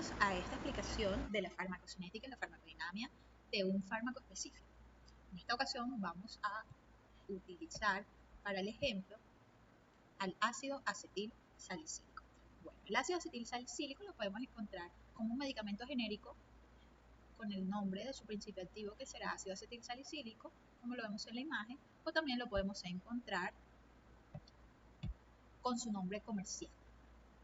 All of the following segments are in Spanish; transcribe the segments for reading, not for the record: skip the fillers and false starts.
vamos a esta explicación de la farmacocinética y la farmacodinámica de un fármaco específico. En esta ocasión vamos a utilizar para el ejemplo al ácido acetil salicílico. Bueno, el ácido acetil salicílico lo podemos encontrar como un medicamento genérico con el nombre de su principio activo, que será ácido acetil salicílico, como lo vemos en la imagen, o también lo podemos encontrar con su nombre comercial.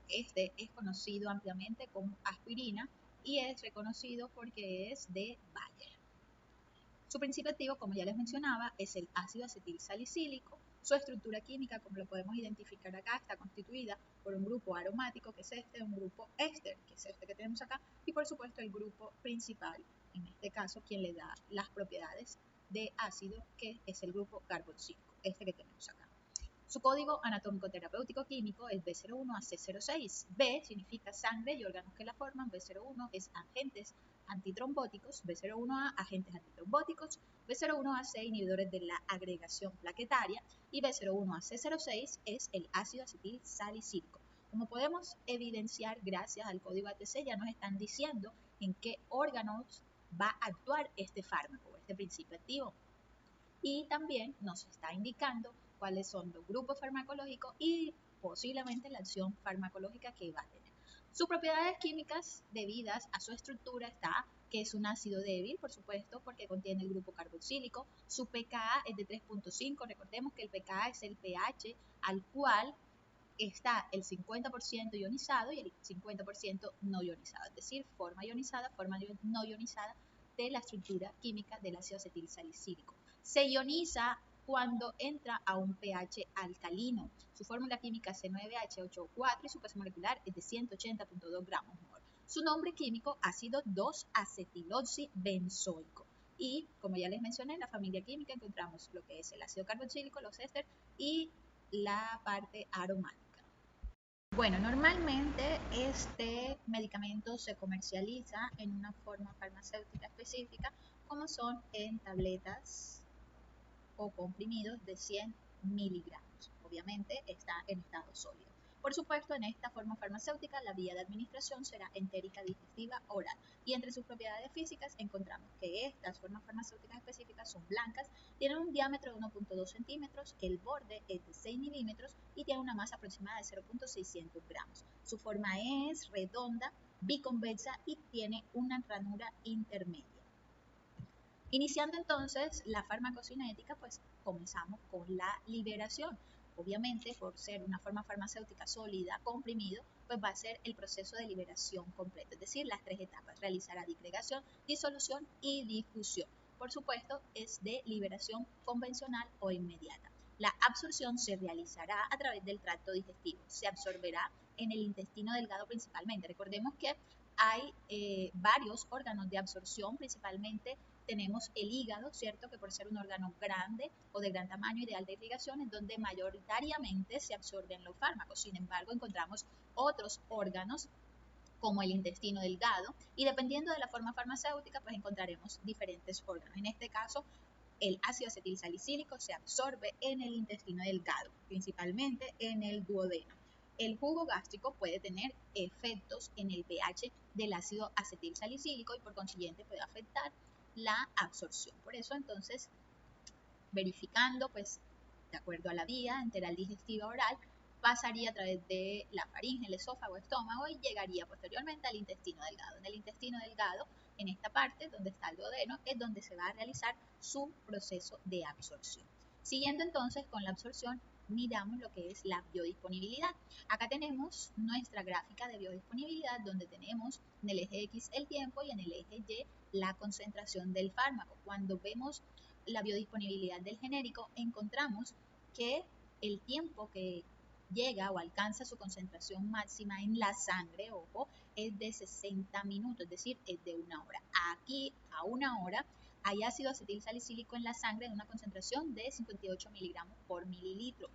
Este es conocido ampliamente como aspirina y es reconocido porque es de Bayer. Su principio activo, como ya les mencionaba, es el ácido acetil salicílico. Su estructura química, como lo podemos identificar acá, está constituida por un grupo aromático, que es este, un grupo éster, que es este que tenemos acá, y por supuesto el grupo principal, en este caso quien le da las propiedades de ácido, que es el grupo carboxílico, este que tenemos acá. Su código anatómico terapéutico químico es B01AC06. B significa sangre y órganos que la forman. B01 es agentes antitrombóticos. B01A, agentes antitrombóticos. B01AC, inhibidores de la agregación plaquetaria. Y B01AC06 es el ácido acetil salicílico. Como podemos evidenciar, gracias al código ATC, ya nos están diciendo en qué órganos va a actuar este fármaco, este principio activo. Y también nos está indicando cuáles son los grupos farmacológicos y posiblemente la acción farmacológica que va a tener. Sus propiedades químicas debidas a su estructura está que es un ácido débil, por supuesto, porque contiene el grupo carboxílico. Su pKa es de 3.5. Recordemos que el pKa es el pH al cual está el 50% ionizado y el 50% no ionizado, es decir, forma ionizada, forma no ionizada de la estructura química del ácido acetil salicílico. Se ioniza cuando entra a un pH alcalino. Su fórmula química es C9H84 y su peso molecular es de 180.2 gramos mol. Su nombre químico ácido 2-acetiloxibenzoico. Y como ya les mencioné, en la familia química encontramos lo que es el ácido carboxílico, los éster y la parte aromática. Bueno, normalmente este medicamento se comercializa en una forma farmacéutica específica, como son en tabletas o comprimidos de 100 miligramos. Obviamente está en estado sólido. Por supuesto, en esta forma farmacéutica la vía de administración será entérica digestiva oral. Y entre sus propiedades físicas encontramos que estas formas farmacéuticas específicas son blancas, tienen un diámetro de 1.2 centímetros, el borde es de 6 milímetros y tiene una masa aproximada de 0.600 gramos. Su forma es redonda, biconvexa y tiene una ranura intermedia. Iniciando entonces la farmacocinética, pues comenzamos con la liberación. Obviamente, por ser una forma farmacéutica sólida, comprimido, pues va a ser el proceso de liberación completo, es decir, las tres etapas. Realizará disgregación, disolución y difusión. Por supuesto, es de liberación convencional o inmediata. La absorción se realizará a través del tracto digestivo. Se absorberá en el intestino delgado principalmente. Recordemos que hay varios órganos de absorción, principalmente tenemos el hígado, ¿cierto? Que por ser un órgano grande o de gran tamaño, ideal de irrigación, es donde mayoritariamente se absorben los fármacos. Sin embargo, encontramos otros órganos como el intestino delgado y dependiendo de la forma farmacéutica, pues encontraremos diferentes órganos. En este caso, el ácido acetil salicílico se absorbe en el intestino delgado, principalmente en el duodeno. El jugo gástrico puede tener efectos en el pH del ácido acetil salicílico y por consiguiente puede afectar la absorción. Por eso entonces, verificando pues de acuerdo a la vía enteral digestiva oral, pasaría a través de la faringe, el esófago, estómago y llegaría posteriormente al intestino delgado. En el intestino delgado, en esta parte donde está el duodeno, es donde se va a realizar su proceso de absorción. Siguiendo entonces con la absorción, miramos lo que es la biodisponibilidad. Acá tenemos nuestra gráfica de biodisponibilidad donde tenemos en el eje X el tiempo y en el eje Y la concentración del fármaco. Cuando vemos la biodisponibilidad del genérico, encontramos que el tiempo que llega o alcanza su concentración máxima en la sangre, ojo, es de 60 minutos, es decir, es de 1 hora. Aquí a 1 hora hay ácido acetil salicílico en la sangre de una concentración de 58 miligramos por mililitro,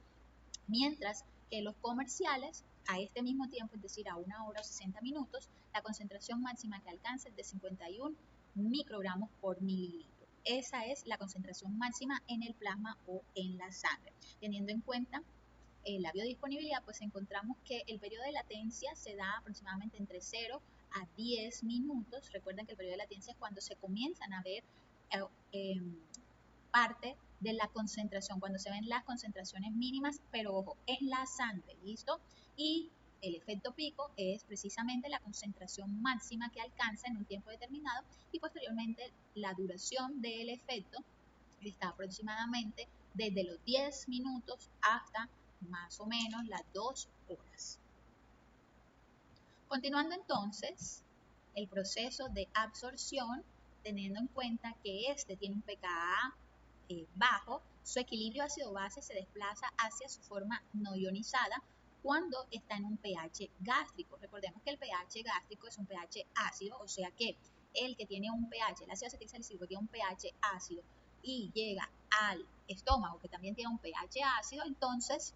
mientras que los comerciales a este mismo tiempo, es decir, a 1 hora o 60 minutos, la concentración máxima que alcanza es de 51 microgramos por mililitro. Esa es la concentración máxima en el plasma o en la sangre. Teniendo en cuenta la biodisponibilidad, pues encontramos que el periodo de latencia se da aproximadamente entre 0 a 10 minutos. Recuerden que el periodo de latencia es cuando se comienzan a ver parte de la concentración, cuando se ven las concentraciones mínimas, pero ojo, en la sangre, ¿listo? Y el efecto pico es precisamente la concentración máxima que alcanza en un tiempo determinado y posteriormente la duración del efecto está aproximadamente desde los 10 minutos hasta más o menos las 2 horas. Continuando entonces el proceso de absorción, teniendo en cuenta que este tiene un pKa bajo, su equilibrio ácido-base se desplaza hacia su forma no ionizada cuando está en un pH gástrico. Recordemos que el pH gástrico es un pH ácido, o sea que el que tiene un pH, el ácido acetilsalicílico tiene un pH ácido y llega al estómago que también tiene un pH ácido, entonces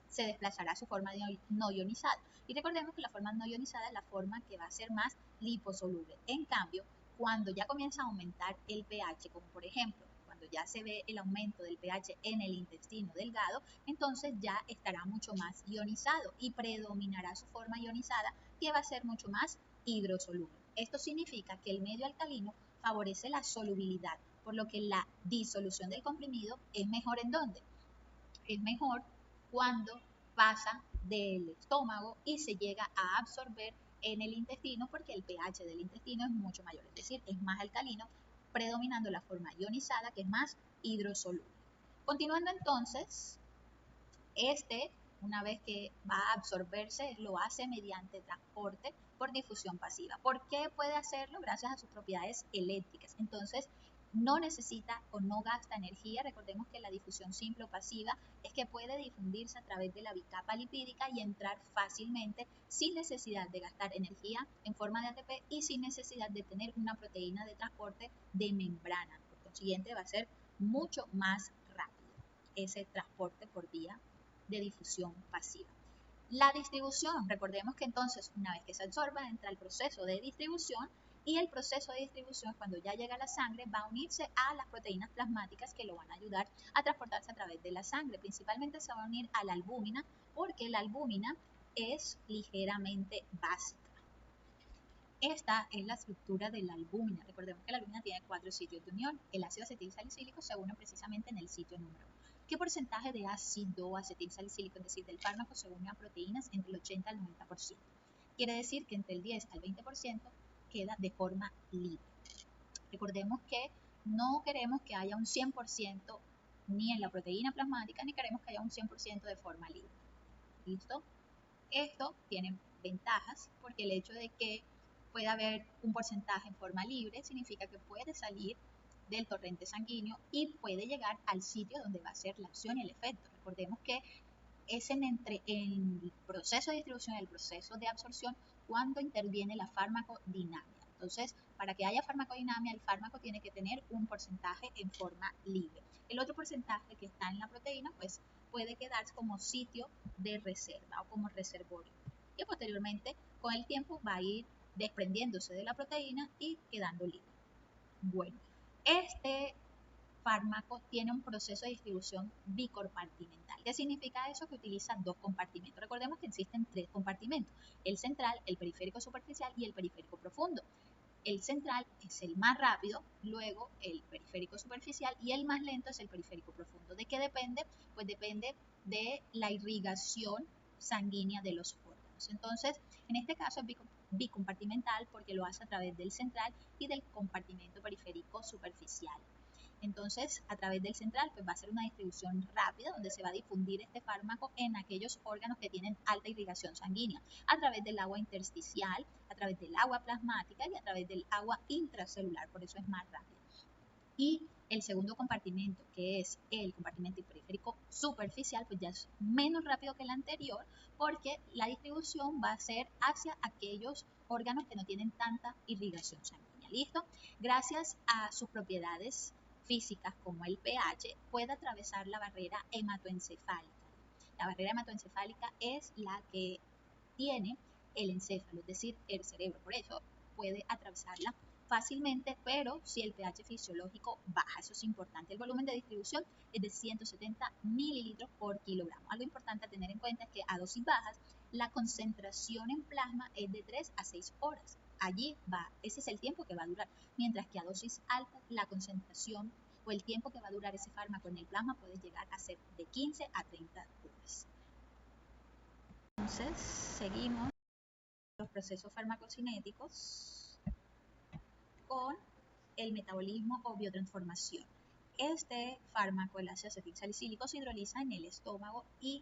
se desplazará a su forma no ionizada. Y recordemos que la forma no ionizada es la forma que va a ser más liposoluble. En cambio, cuando ya comienza a aumentar el pH, como por ejemplo, cuando ya se ve el aumento del pH en el intestino delgado, entonces ya estará mucho más ionizado y predominará su forma ionizada, que va a ser mucho más hidrosoluble. Esto significa que el medio alcalino favorece la solubilidad, por lo que la disolución del comprimido es mejor ¿en dónde? Es mejor cuando pasa del estómago y se llega a absorber en el intestino, porque el pH del intestino es mucho mayor, es decir, es más alcalino, predominando la forma ionizada, que es más hidrosoluble. Continuando entonces, una vez que va a absorberse, lo hace mediante transporte por difusión pasiva. ¿Por qué puede hacerlo? Gracias a sus propiedades eléctricas. Entonces, no necesita o no gasta energía. Recordemos que la difusión simple o pasiva es que puede difundirse a través de la bicapa lipídica y entrar fácilmente sin necesidad de gastar energía en forma de ATP y sin necesidad de tener una proteína de transporte de membrana. Por consiguiente, va a ser mucho más rápido ese transporte por vía de difusión pasiva. La distribución, recordemos que entonces una vez que se absorba entra el proceso de distribución y el proceso de distribución cuando ya llega a la sangre va a unirse a las proteínas plasmáticas que lo van a ayudar a transportarse a través de la sangre. Principalmente se va a unir a la albúmina porque la albúmina es ligeramente básica. Esta es la estructura de la albúmina. Recordemos que la albúmina tiene 4 sitios de unión. El ácido acetilsalicílico se une precisamente en el sitio número 1. ¿Qué porcentaje de ácido acetilsalicílico, es decir, del fármaco, se une a proteínas? Entre el 80 al 90%. Quiere decir que entre el 10 al 20% queda de forma libre. Recordemos que no queremos que haya un 100% ni en la proteína plasmática, ni queremos que haya un 100% de forma libre. ¿Listo? Esto tiene ventajas porque el hecho de que puede haber un porcentaje en forma libre significa que puede salir del torrente sanguíneo y puede llegar al sitio donde va a ser la acción y el efecto. Recordemos que es entre el proceso de distribución y el proceso de absorción cuando interviene la farmacodinamia. Entonces, para que haya farmacodinamia, el fármaco tiene que tener un porcentaje en forma libre. El otro porcentaje que está en la proteína, pues puede quedarse como sitio de reserva o como reservorio. Y posteriormente, con el tiempo, va a ir desprendiéndose de la proteína y quedando libre. Bueno, este fármaco tiene un proceso de distribución bicompartimental. ¿Qué significa eso? Que utiliza 2 compartimentos. Recordemos que existen 3 compartimentos: el central, el periférico superficial y el periférico profundo. El central es el más rápido, luego el periférico superficial y el más lento es el periférico profundo. ¿De qué depende? Pues depende de la irrigación sanguínea de los órganos. Entonces, en este caso es bicompartimental porque lo hace a través del central y del compartimento periférico superficial. Entonces, a través del central, pues va a ser una distribución rápida donde se va a difundir este fármaco en aquellos órganos que tienen alta irrigación sanguínea, a través del agua intersticial, a través del agua plasmática y a través del agua intracelular, por eso es más rápido. Y el segundo compartimento, que es el compartimento periférico superficial, pues ya es menos rápido que el anterior porque la distribución va a ser hacia aquellos órganos que no tienen tanta irrigación sanguínea. ¿Listo? Gracias a sus propiedades físicas como el pH, puede atravesar la barrera hematoencefálica. La barrera hematoencefálica es la que tiene el encéfalo, es decir, el cerebro. Por eso puede atravesarla fácilmente, pero si el pH fisiológico baja, eso es importante. El volumen de distribución es de 170 mililitros por kilogramo. Algo importante a tener en cuenta es que a dosis bajas, la concentración en plasma es de 3 a 6 horas. allí va, ese es el tiempo que va a durar, mientras que a dosis alta la concentración o el tiempo que va a durar ese fármaco en el plasma puede llegar a ser de 15 a 30 horas. Entonces, seguimos los procesos farmacocinéticos con el metabolismo o biotransformación. Este fármaco, el ácido acetilsalicílico, se hidroliza en el estómago y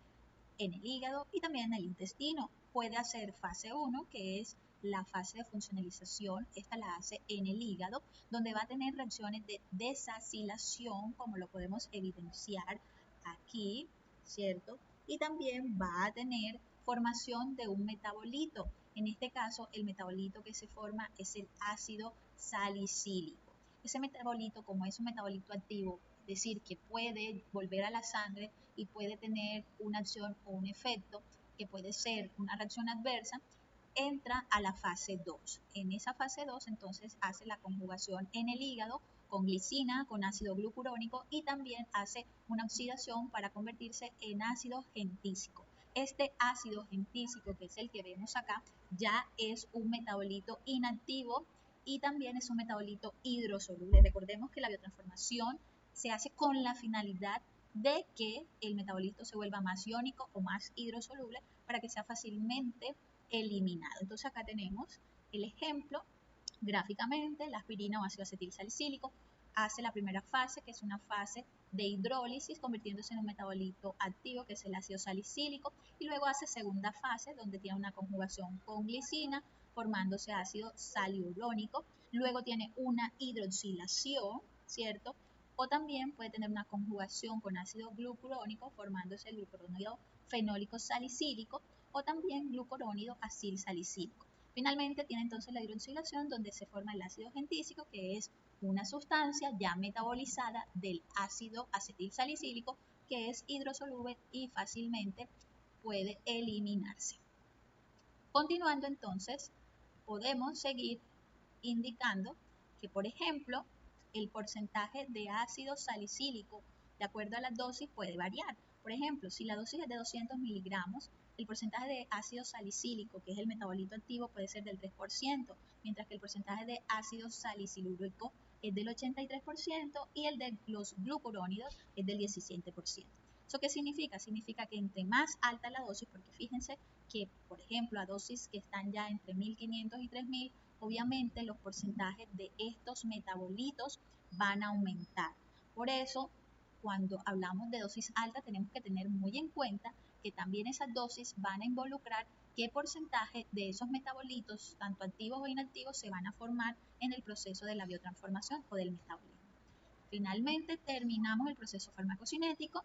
en el hígado y también en el intestino. Puede hacer fase 1, que es la fase de funcionalización, esta la hace en el hígado, donde va a tener reacciones de desacilación, como lo podemos evidenciar aquí, ¿cierto? Y también va a tener formación de un metabolito. En este caso, el metabolito que se forma es el ácido salicílico. Ese metabolito, como es un metabolito activo, es decir, que puede volver a la sangre y puede tener una acción o un efecto que puede ser una reacción adversa, entra a la fase 2. En esa fase 2 entonces hace la conjugación en el hígado con glicina, con ácido glucurónico y también hace una oxidación para convertirse en ácido gentísico. Este ácido gentísico, que es el que vemos acá, ya es un metabolito inactivo y también es un metabolito hidrosoluble. Recordemos que la biotransformación se hace con la finalidad de que el metabolito se vuelva más iónico o más hidrosoluble para que sea fácilmente eliminado. Entonces acá tenemos el ejemplo gráficamente, la aspirina o ácido acetilsalicílico hace la primera fase, que es una fase de hidrólisis, convirtiéndose en un metabolito activo, que es el ácido salicílico, y luego hace segunda fase, donde tiene una conjugación con glicina, formándose ácido saliurónico, luego tiene una hidroxilación, ¿cierto? O también puede tener una conjugación con ácido glucurónico, formándose el glucurónido fenólico salicílico, o también glucurónido acil salicílico. Finalmente tiene entonces la hidroxilación, donde se forma el ácido gentísico, que es una sustancia ya metabolizada del ácido acetilsalicílico, que es hidrosoluble y fácilmente puede eliminarse. Continuando entonces, podemos seguir indicando que, por ejemplo, el porcentaje de ácido salicílico de acuerdo a la dosis puede variar. Por ejemplo, si la dosis es de 200 miligramos, el porcentaje de ácido salicílico, que es el metabolito activo, puede ser del 3%, mientras que el porcentaje de ácido salicilúrico es del 83% y el de los glucurónidos es del 17%. ¿Eso qué significa? Significa que entre más alta la dosis, porque fíjense que, por ejemplo, a dosis que están ya entre 1500 y 3000, obviamente los porcentajes de estos metabolitos van a aumentar. Por eso, cuando hablamos de dosis alta, tenemos que tener muy en cuenta que también esas dosis van a involucrar qué porcentaje de esos metabolitos, tanto activos o inactivos, se van a formar en el proceso de la biotransformación o del metabolismo. Finalmente, terminamos el proceso farmacocinético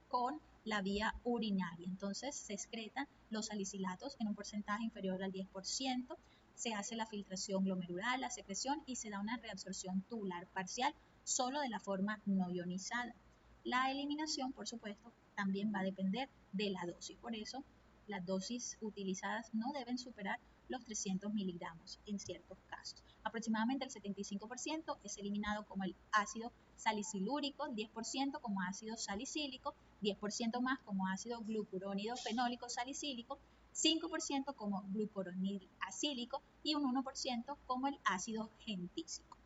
con la vía urinaria. Entonces, se excretan los salicilatos en un porcentaje inferior al 10%, se hace la filtración glomerular, la secreción y se da una reabsorción tubular parcial solo de la forma no ionizada. La eliminación, por supuesto, también va a depender de la dosis. Por eso, las dosis utilizadas no deben superar los 300 miligramos en ciertos casos. Aproximadamente el 75% es eliminado como el ácido salicilúrico, 10% como ácido salicílico, 10% más como ácido glucurónido fenólico salicílico, 5% como glucuronil acílico y un 1% como el ácido gentísico.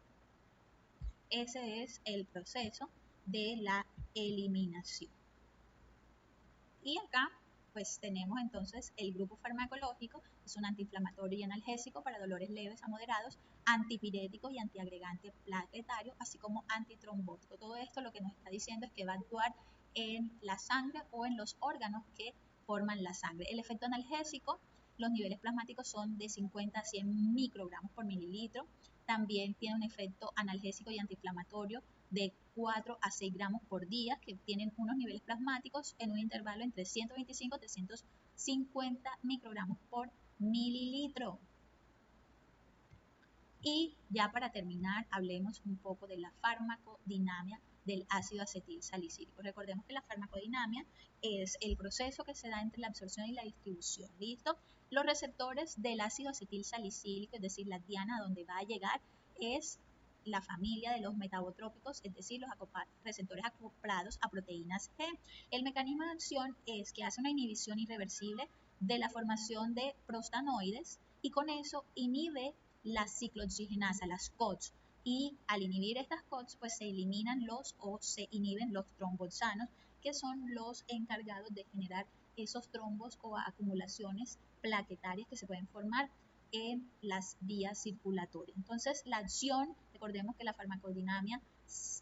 Ese es el proceso de la eliminación. Y acá pues tenemos entonces el grupo farmacológico, es un antiinflamatorio y analgésico para dolores leves a moderados, antipirético y antiagregante plaquetario, así como antitrombótico. Todo esto lo que nos está diciendo es que va a actuar en la sangre o en los órganos que forman la sangre. El efecto analgésico, los niveles plasmáticos son de 50 a 100 microgramos por mililitro. También tiene un efecto analgésico y antiinflamatorio de 4 a 6 gramos por día, que tienen unos niveles plasmáticos en un intervalo entre 125 y 350 microgramos por mililitro. Y ya para terminar, hablemos un poco de la farmacodinamia del ácido acetilsalicílico. Recordemos que la farmacodinamia es el proceso que se da entre la absorción y la distribución. ¿Listo? Los receptores del ácido acetilsalicílico, es decir, la diana donde va a llegar, es la familia de los metabotrópicos, es decir, los receptores acoplados a proteínas G. El mecanismo de acción es que hace una inhibición irreversible de la formación de prostanoides y con eso inhibe la ciclooxigenasa, las COX, y al inhibir estas COX pues se eliminan o se inhiben los tromboxanos, que son los encargados de generar esos trombos o acumulaciones plaquetarias que se pueden formar en las vías circulatorias. Entonces la acción, recordemos que la farmacodinamia,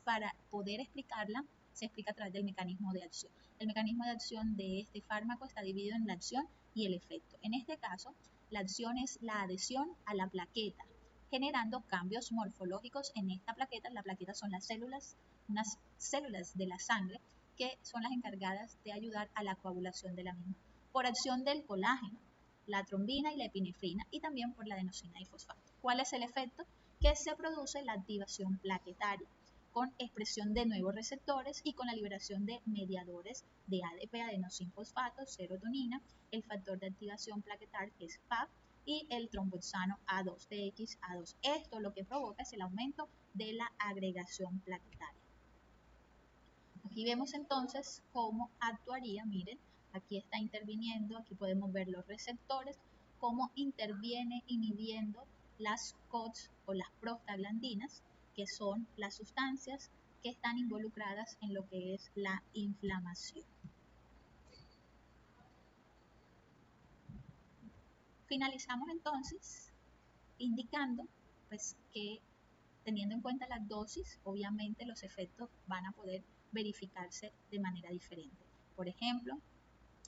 para poder explicarla, se explica a través del mecanismo de acción. El mecanismo de acción de este fármaco está dividido en la acción y el efecto. En este caso, la acción es la adhesión a la plaqueta, generando cambios morfológicos en esta plaqueta. La plaqueta son las células, unas células de la sangre que son las encargadas de ayudar a la coagulación de la misma, por acción del colágeno, la trombina y la epinefrina, y también por la adenosina y fosfato. ¿Cuál es el efecto? Que se produce la activación plaquetaria, con expresión de nuevos receptores y con la liberación de mediadores de ADP, adenosinfosfato, serotonina, el factor de activación plaquetar, que es PAP, y el tromboxano A2, TXA2. Esto lo que provoca es el aumento de la agregación plaquetaria. Aquí vemos entonces cómo actuaría, miren, aquí está interviniendo, aquí podemos ver los receptores, cómo interviene inhibiendo las COX o las prostaglandinas, que son las sustancias que están involucradas en lo que es la inflamación. Finalizamos entonces indicando pues que, teniendo en cuenta las dosis, obviamente los efectos van a poder verificarse de manera diferente. Por ejemplo,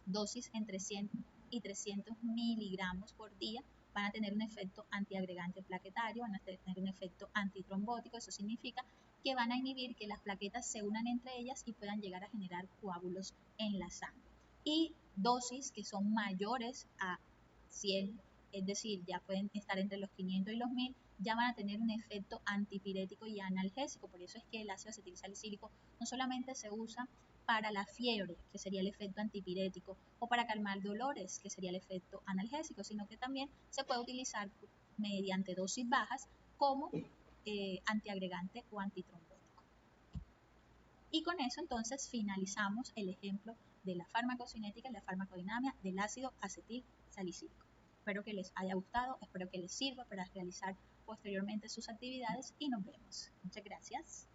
dosis entre 100 y 300 miligramos por día van a tener un efecto antiagregante plaquetario, van a tener un efecto antitrombótico. Eso significa que van a inhibir que las plaquetas se unan entre ellas y puedan llegar a generar coágulos en la sangre. Y dosis que son mayores a 100, es decir, ya pueden estar entre los 500 y los 1000, ya van a tener un efecto antipirético y analgésico. Por eso es que el ácido acetilsalicílico no solamente se usa para la fiebre, que sería el efecto antipirético, o para calmar dolores, que sería el efecto analgésico, sino que también se puede utilizar mediante dosis bajas como antiagregante o antitrombótico. Y con eso entonces finalizamos el ejemplo de la farmacocinética y la farmacodinamia del ácido acetilsalicílico. Espero que les haya gustado, espero que les sirva para realizar posteriormente sus actividades y nos vemos. Muchas gracias.